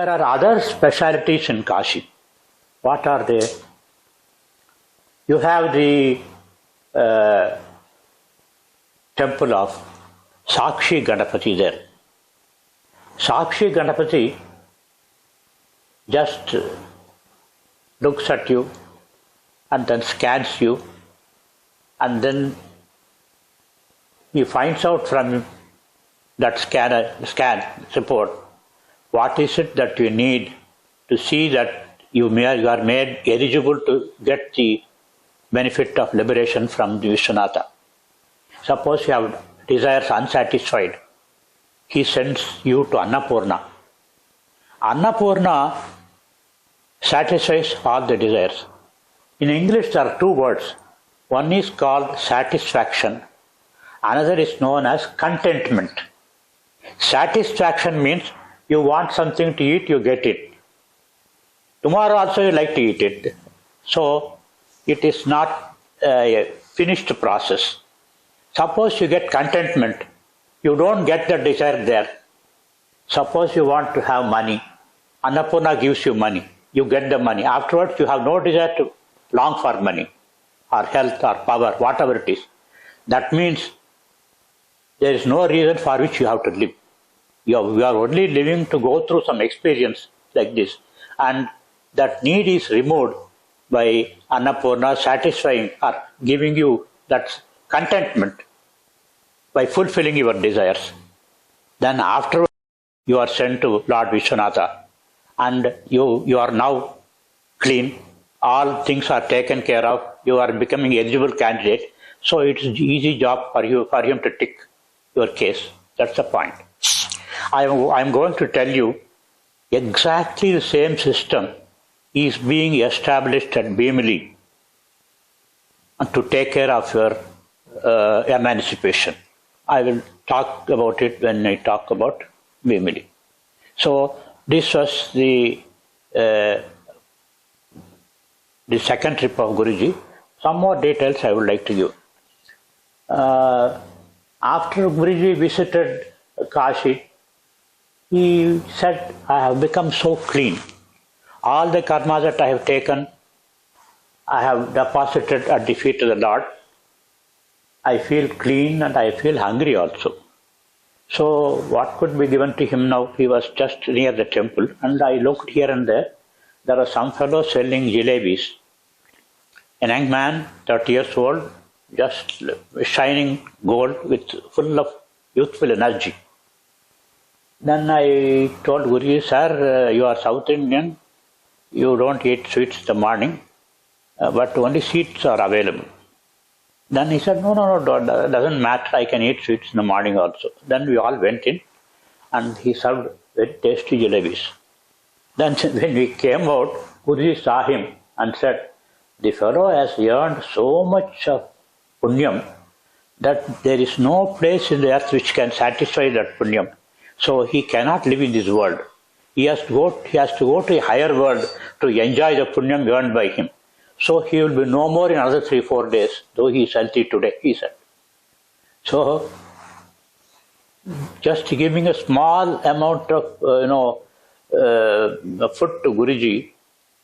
There are other specialities in Kashi. What are they? You have the temple of Sakshi Ganapati there. Sakshi Ganapati just looks at you and then scans you, and then he finds out from that scan report what is it that you need to see that you are made eligible to get the benefit of liberation from the Vishwanatha. Suppose you have desires unsatisfied, he sends you to Annapurna. Annapurna satisfies all the desires. In English there are two words. One is called satisfaction, another is known as contentment. Satisfaction means you want something to eat, you get it. Tomorrow also you like to eat it. So it is not a finished process. Suppose you get contentment, you don't get the desire there. Suppose you want to have money, Annapurna gives you money, you get the money. Afterwards you have no desire to long for money or health or power, whatever it is. That means there is no reason for which you have to live. You are only living to go through some experience like this. And that need is removed by Annapurna satisfying or giving you that contentment by fulfilling your desires. Then afterwards you are sent to Lord Vishwanatha and you are now clean. All things are taken care of. You are becoming eligible candidate. So it's an easy job for him to tick your case. That's the point. I'm going to tell you exactly the same system is being established at Bhimli to take care of your emancipation. I will talk about it when I talk about Bhimli. So this was the second trip of Guruji. Some more details I would like to give. After Guruji visited Kashi, he said, I have become so clean. All the karma that I have taken, I have deposited at the feet of the Lord. I feel clean and I feel hungry also. So what could be given to him now? He was just near the temple and I looked here and there. There was some fellow selling jalebis. A young man, 30 years old, just shining gold with full of youthful energy. Then I told Guruji, sir, you are South Indian, you don't eat sweets in the morning, but only sweets are available. Then he said, no, doesn't matter, I can eat sweets in the morning also. Then we all went in and he served very tasty jalebis. Then when we came out, Guruji saw him and said, the fellow has earned so much of punyam that there is no place in the earth which can satisfy that punyam. So he cannot live in this world. He has to go to a higher world to enjoy the punyam earned by him. So he will be no more in another 3-4 days, though he is healthy today, he said. So just giving a small amount of food to Guruji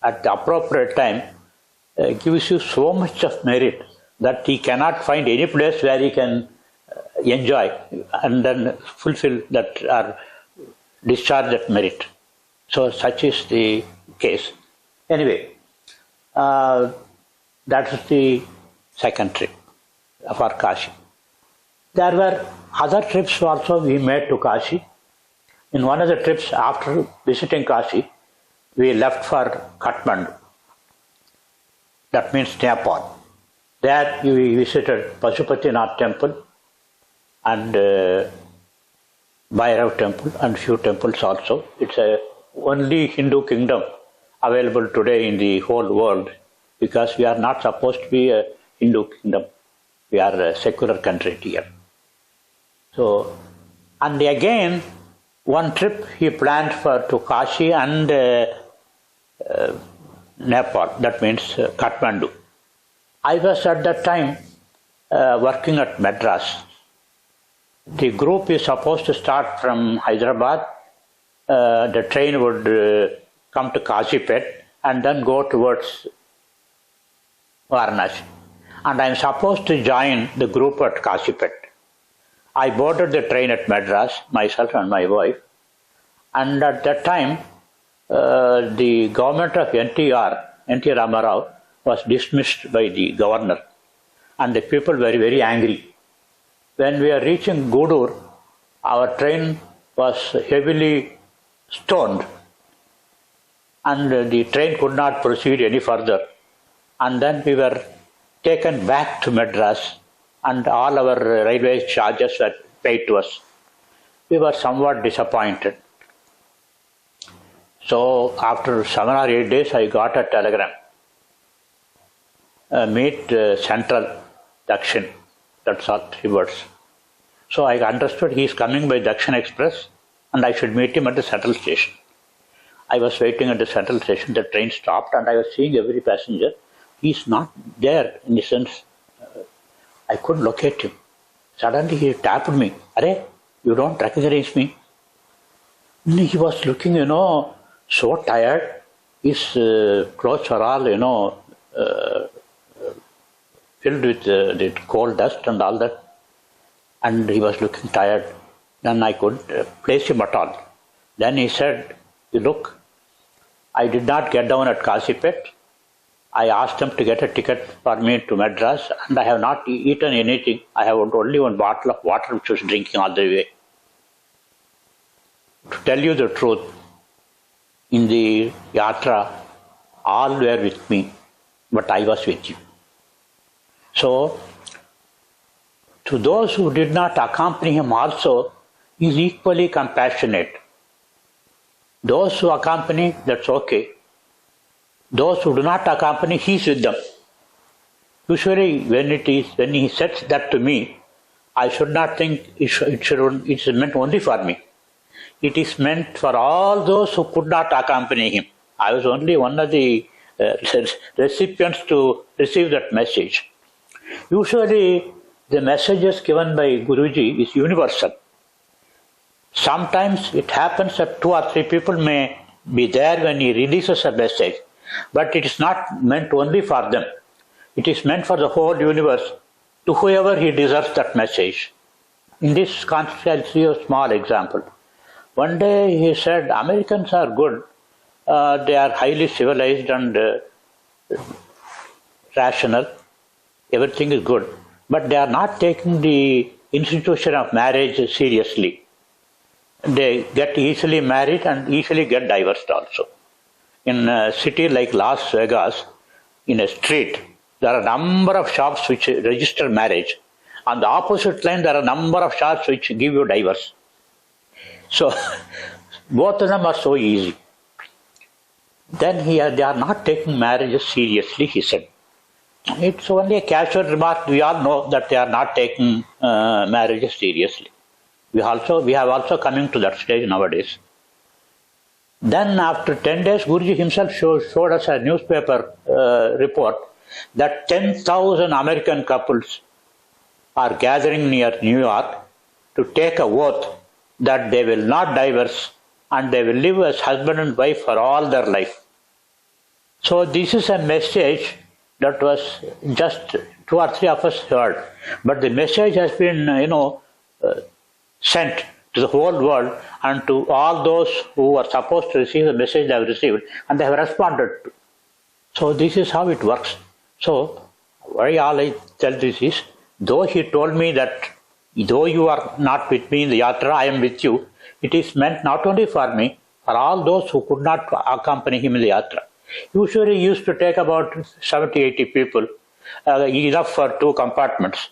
at the appropriate time gives you so much of merit that he cannot find any place where he can enjoy and then fulfill that or discharge that merit. So such is the case. Anyway, that is the second trip for Kashi. There were other trips also we made to Kashi. In one of the trips after visiting Kashi, we left for Kathmandu. That means Nepal. There we visited Pashupatinath temple and Bhairav temple and few temples also. It's a only Hindu kingdom available today in the whole world because we are not supposed to be a Hindu kingdom. We are a secular country here. So, and again, one trip he planned to Kashi and Nepal, that means Kathmandu. I was at that time working at Madras. The group is supposed to start from Hyderabad the train would come to Kazipet and then go towards Varanasi. And I am supposed to join the group at Kazipet. I boarded the train at Madras, myself and my wife. And at that time, the government of N.T. Ramarao, was dismissed by the governor. And the people were very angry. When we are reaching Gudur, our train was heavily stoned. And the train could not proceed any further. And then we were taken back to Madras, and all our railway charges were paid to us. We were somewhat disappointed. So after 7 or 8 days, I got a telegram. Meet Central Dakshin. That's all, 3 words. So I understood he is coming by Dakshin Express and I should meet him at the Central Station. I was waiting at the Central Station, the train stopped and I was seeing every passenger. He is not there in the sense, I couldn't locate him. Suddenly he tapped me. Arey, you don't recognize me? He was looking, so tired. His clothes were all, filled with the coal dust and all that. And he was looking tired. Then I couldn't place him at all. Then he said, look, I did not get down at Kazipet. I asked him to get a ticket for me to Madras and I have not eaten anything. I have only 1 bottle of water which I was drinking all the way. To tell you the truth, in the Yatra, all were with me, but I was with you. So, to those who did not accompany him also, he is equally compassionate. Those who accompany, that's okay. Those who do not accompany, he is with them. Usually, when he says that to me, I should not think it's meant only for me. It is meant for all those who could not accompany him. I was only one of the recipients to receive that message. Usually, the messages given by Guruji is universal. Sometimes it happens that 2 or 3 people may be there when he releases a message, but it is not meant only for them. It is meant for the whole universe, to whoever he deserves that message. In this context, I'll see a small example. One day he said, Americans are good. They are highly civilized and rational. Everything is good. But they are not taking the institution of marriage seriously. They get easily married and easily get divorced also. In a city like Las Vegas, in a street, there are a number of shops which register marriage. On the opposite line, there are a number of shops which give you divorce. So, both of them are so easy. Then they are not taking marriages seriously, he said. It's only a casual remark. We all know that they are not taking marriages seriously. We have also coming to that stage nowadays. Then after 10 days, Guruji himself showed us a newspaper report that 10,000 American couples are gathering near New York to take a oath that they will not divorce and they will live as husband and wife for all their life. So this is a message that was just 2 or 3 of us heard. But the message has been, sent to the whole world and to all those who are supposed to receive the message they have received and they have responded to. So this is how it works. So why all I tell this is, though he told me that though you are not with me in the Yatra, I am with you, it is meant not only for me, for all those who could not accompany him in the Yatra. Usually he used to take about 70-80 people, enough for 2 compartments.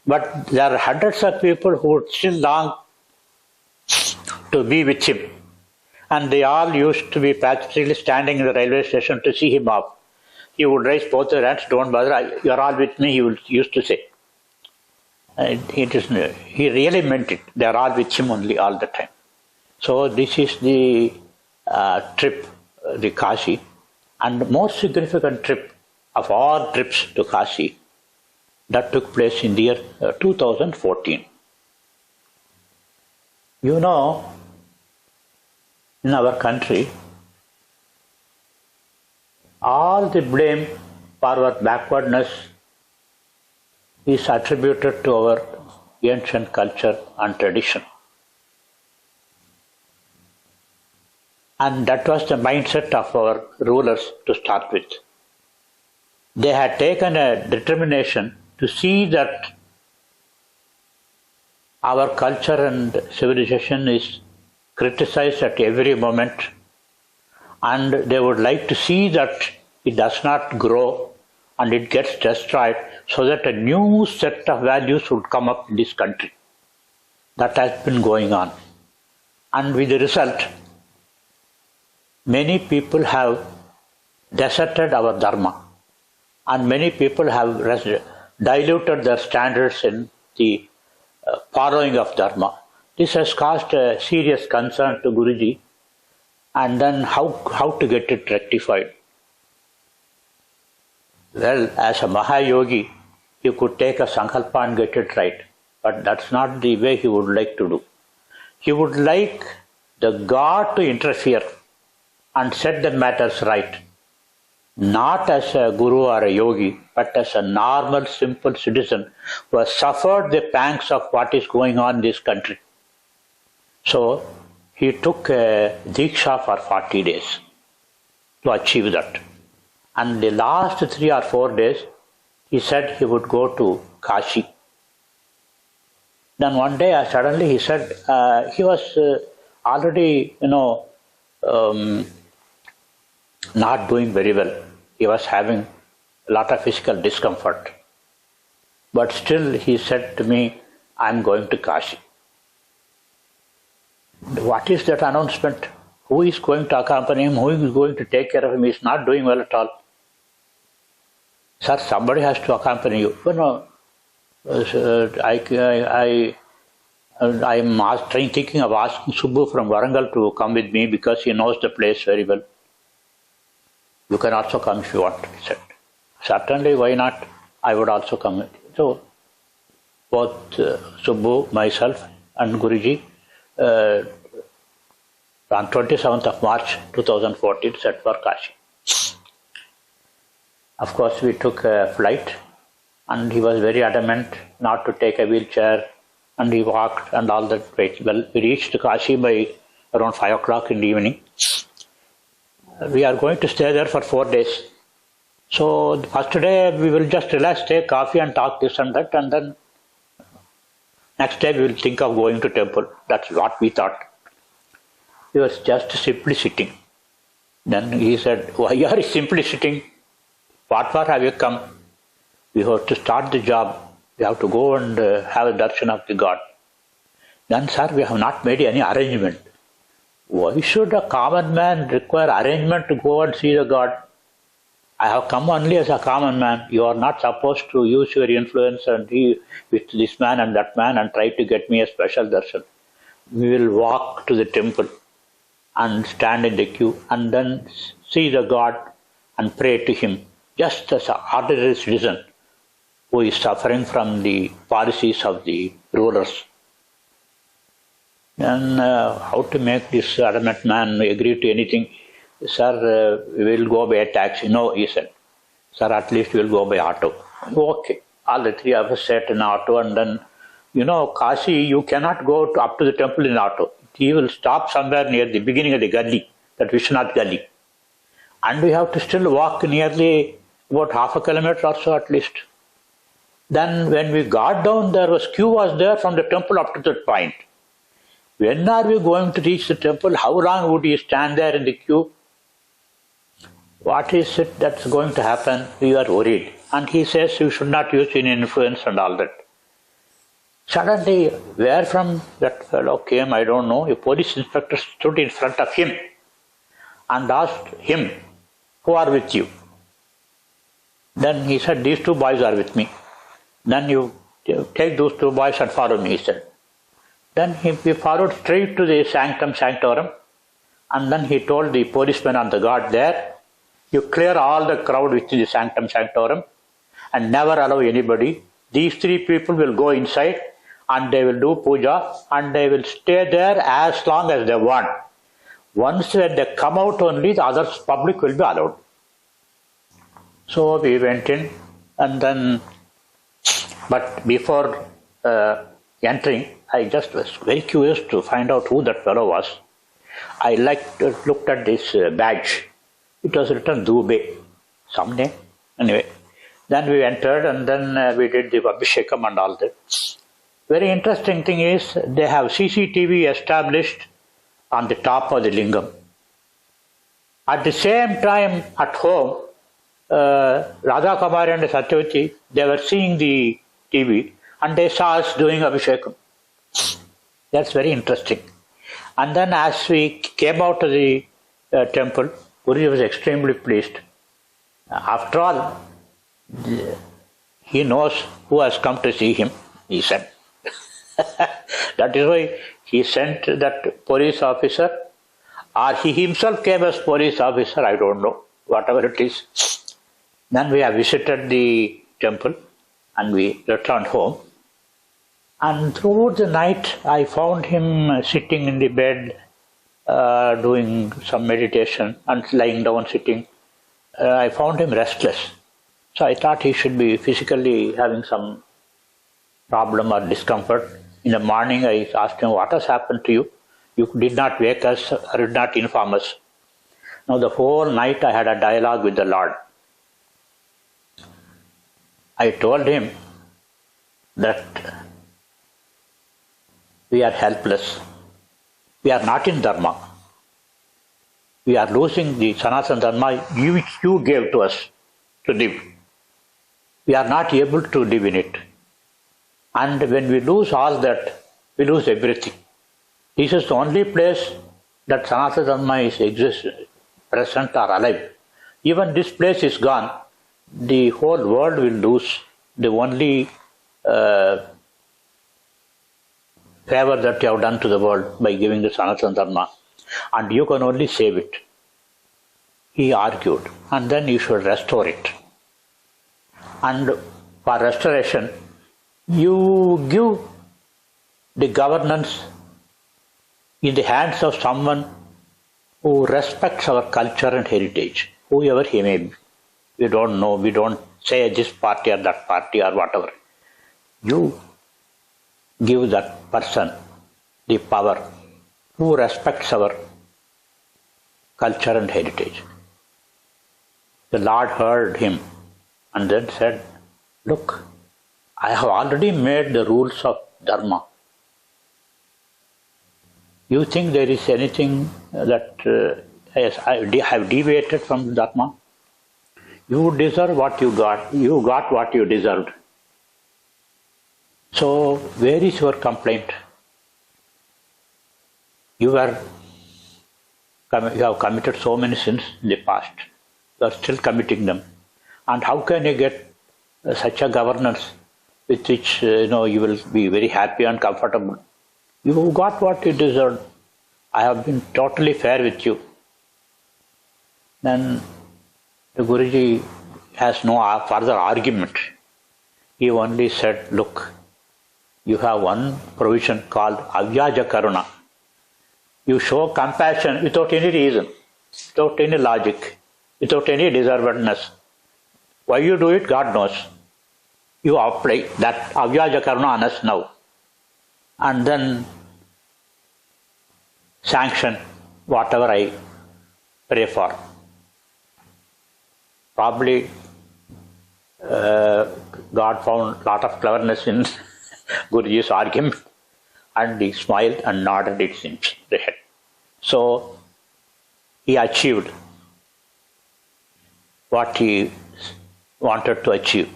But there are hundreds of people who would still long to be with him. And they all used to be practically standing in the railway station to see him off. He would raise both their hands, don't bother, you are all with me, he used to say. He really meant it. They are all with him only all the time. So this is the trip, the Kashi, and most significant trip of all trips to Kashi that took place in the year 2014. in our country, all the blame for our backwardness is attributed to our ancient culture and tradition. And that was the mindset of our rulers to start with. They had taken a determination to see that our culture and civilization is criticized at every moment, and they would like to see that it does not grow and it gets destroyed, so that a new set of values would come up in this country. That has been going on. And with the result, many people have deserted our dharma, and many people have diluted their standards in the following of dharma. This has caused a serious concern to Guruji, and then how to get it rectified. Well, as a Mahayogi, he could take a sankalpa and get it right, but that's not the way he would like to do. He would like the God to interfere and set the matters right, not as a guru or a yogi, but as a normal, simple citizen who has suffered the pangs of what is going on in this country. So he took a diksha for 40 days to achieve that. And the last 3 or 4 days, he said he would go to Kashi. Then one day, suddenly he said, he was already, not doing very well. He was having a lot of physical discomfort. But still he said to me, I'm going to Kashi. What is that announcement? Who is going to accompany him? Who is going to take care of him? He is not doing well at all. Sir, somebody has to accompany you. No, I am thinking of asking Subbu from Warangal to come with me because he knows the place very well. You can also come if you want, he said. Certainly, why not? I would also come with you. So, both Subbu, myself and Guruji, on 27th of March 2014, set for Kashi. Of course, we took a flight, and he was very adamant not to take a wheelchair, and he walked and all that. Well, we reached Kashi by around 5 o'clock in the evening. We are going to stay there for 4 days. So the first day we will just relax, take coffee and talk this and that, and then next day we will think of going to temple. That's what we thought. He was just simply sitting. Then he said, why are you simply sitting? What for have you come? We have to start the job. We have to go and have a darshan of the God. Then, sir, we have not made any arrangement. Why should a common man require arrangement to go and see the God? I have come only as a common man. You are not supposed to use your influence and be with this man and that man and try to get me a special darshan. We will walk to the temple and stand in the queue and then see the God and pray to him, just as an ordinary citizen who is suffering from the policies of the rulers. Then how to make this adamant man agree to anything? Sir, we will go by a taxi. No, he said. Sir, at least we will go by auto. Okay. All the 3 of us sat in auto, and then, Kashi, you cannot go up to the temple in auto. He will stop somewhere near the beginning of the gully, that Vishwanath gully. And we have to still walk nearly about half a kilometer or so at least. Then when we got down, queue was there from the temple up to that point. When are we going to reach the temple? How long would you stand there in the queue? What is it that's going to happen? We are worried. And he says you should not use any influence and all that. Suddenly, where from that fellow came, I don't know, a police inspector stood in front of him and asked him, who are with you? Then he said, these 2 boys are with me. Then you take those 2 boys and follow me, he said. Then we followed straight to the sanctum sanctorum, and then he told the policeman on the guard there, you clear all the crowd within the sanctum sanctorum and never allow anybody. These 3 people will go inside and they will do puja and they will stay there as long as they want. Once when they come out only, the other public will be allowed. So we went in, and then, but before entering, I just was very curious to find out who that fellow was. I looked at this badge. It was written Dubey, some name. Anyway, then we entered, and then we did the Abhishekam and all that. Very interesting thing is they have CCTV established on the top of the lingam. At the same time, at home, Radha Kumari and Satyavati, they were seeing the TV and they saw us doing Abhishekam. That's very interesting. And then as we came out of the temple, Guruji was extremely pleased. After all, he knows who has come to see him, he said. That is why he sent that police officer, or he himself came as police officer, I don't know, whatever it is. Then we have visited the temple and we returned home. And throughout the night, I found him sitting in the bed, doing some meditation and lying down sitting. I found him restless. So I thought he should be physically having some problem or discomfort. In the morning, I asked him, what has happened to you? You did not wake us or did not inform us. Now the whole night I had a dialogue with the Lord. I told him that we are helpless. We are not in Dharma. We are losing the Sanatana Dharma which you gave to us to live. We are not able to live in it. And when we lose all that, we lose everything. This is the only place that Sanatana Dharma exists, present or alive. Even this place is gone, the whole world will lose the only favor that you have done to the world by giving the Sanatana Dharma, and you can only save it. He argued, and then you should restore it. And for restoration, you give the governance in the hands of someone who respects our culture and heritage, whoever he may be. We don't know, we don't say this party or that party or whatever. You give that person the power who respects our culture and heritage. The Lord heard him and then said, look, I have already made the rules of Dharma. You think there is anything that I have deviated from Dharma? You deserve what you got. You got what you deserved. So, where is your complaint? You have committed so many sins in the past. You are still committing them. And how can you get such a governance with which you will be very happy and comfortable? You got what you deserved. I have been totally fair with you. Then the Guruji has no further argument. He only said, look, you have one provision called Avyaja Karuna. You show compassion without any reason, without any logic, without any deservedness. Why you do it, God knows. You apply that Avyaja Karuna on us now. And then sanction whatever I pray for. Probably God found a lot of cleverness in Guruji's argument, and he smiled and nodded it seems the head. So he achieved what he wanted to achieve,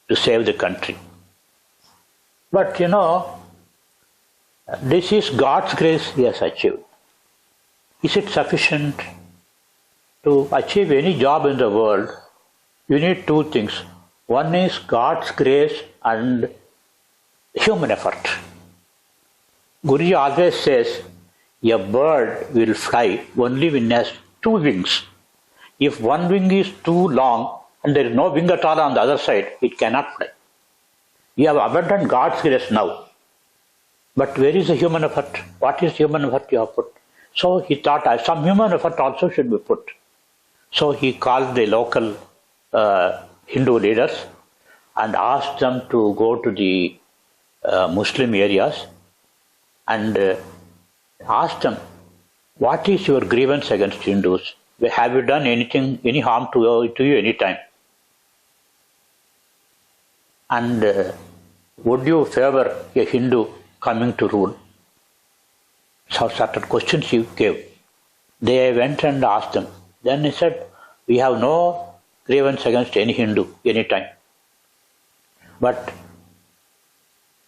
to save the country. But this is God's grace he has achieved. Is it sufficient? To achieve any job in the world, you need two things. One is God's grace and human effort. Guruji always says, a bird will fly only when it has two wings. If one wing is too long and there is no wing at all on the other side, it cannot fly. You have abandoned God's grace now. But where is the human effort? What is human effort you have put? So he thought some human effort also should be put. So he called the local Hindu leaders and asked them to go to the Muslim areas and asked them, what is your grievance against Hindus? Have you done anything, any harm to you any time? And would you favor a Hindu coming to rule? So certain questions he gave. They went and asked them. Then he said, we have no grievance against any Hindu anytime. But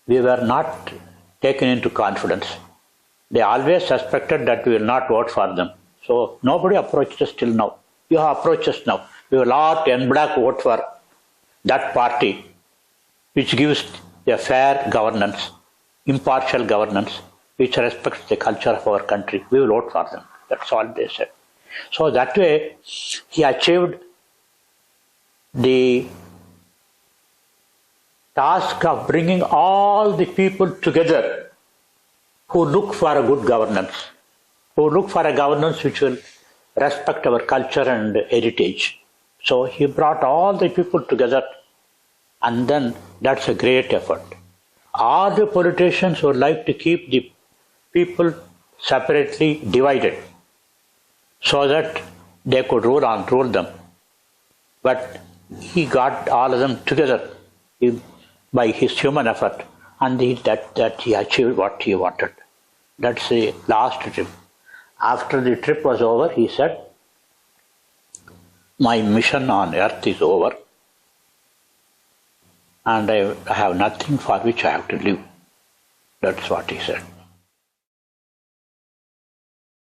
we were not taken into confidence. They always suspected that we will not vote for them. So nobody approached us till now. You have approached us now. We will not en bloc vote for that party which gives a fair governance, impartial governance, which respects the culture of our country. We will vote for them. That's all they said. So that way he achieved the task of bringing all the people together who look for a good governance, who look for a governance which will respect our culture and heritage. So he brought all the people together, and then that's a great effort. All the politicians would like to keep the people separately divided so that they could rule them. But he got all of them together by his human effort, and that he achieved what he wanted. That's the last trip. After the trip was over, he said, my mission on earth is over, and I have nothing for which I have to live. That's what he said.